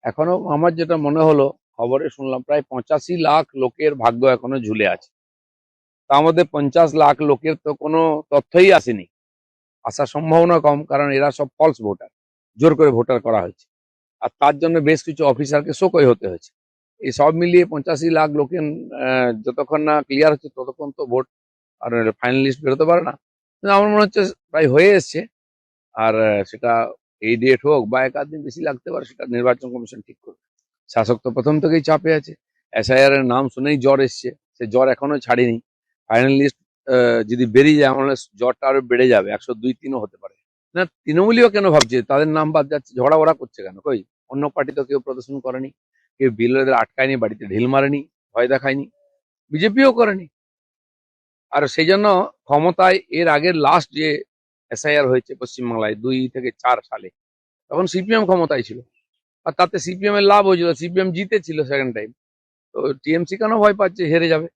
এখনো আমার যেটা মনে হলো, খবরে শুনলাম প্রায় 85 লাখ লোকের ভাগ্য এখনো ঝুলে আছে। তার মধ্যে 50 লাখ লোকের তো কোনো তথ্যই আসেনি, আসার সম্ভাবনা কম, কারণ এরা সব ফলস ভোটার, জোর করে ভোটার করা হয়েছে। আর তার জন্য বেশ কিছু অফিসারকে শোকই হতে হয়েছে। এই সব মিলিয়ে 85 লাখ লোকের যতক্ষণ না ক্লিয়ার হচ্ছে ততক্ষণ তো ভোট আর ফাইনাল লিস্ট বেরোতে পারে না। কিন্তু আমার মনে হচ্ছে প্রায় হয়ে এসছে। আর সেটা এই ডেট হোক বা এক আধ দিন বেশি লাগতে পারে, সেটা নির্বাচন কমিশন ঠিক করবে। শাসক তো প্রথম থেকেই চাপে আছে। এসআইআর এর নাম শুনেই জ্বর এসছে, সে জ্বর এখনো ছাড়েনি। ফাইনাল লিস্ট যদি বেরিয়ে যায়, আমার মনে হয় জ্বরটা আরো বেড়ে যাবে, 102-3ও হতে পারে। না, তৃণমূলীয় কেন ভাবছে তাদের নাম বাদ যাচ্ছে, ঝগড়া ওরা করছে কেন? কই অন্য পার্টি তো কেউ প্রদর্শন করেনি, কেউ বিরোধীদের আটকায়নি, বাড়িতে ঢিল মারেনি, ভয় দেখায়নি, বিজেপিও করেনি। আর সেই জন্য ক্ষমতায় এর আগের লাস্ট যে এসআইআর হয়েছে পশ্চিমবাংলায় 2 থেকে 4 সালে, তখন সিপিএম ক্ষমতায় ছিল। আর তাতে সিপিএম এর লাভ হয়েছিল, সিপিএম জিতেছিল সেকেন্ড টাইম। তো টিএমসি কেন ভয় পাচ্ছে হেরে যাবে?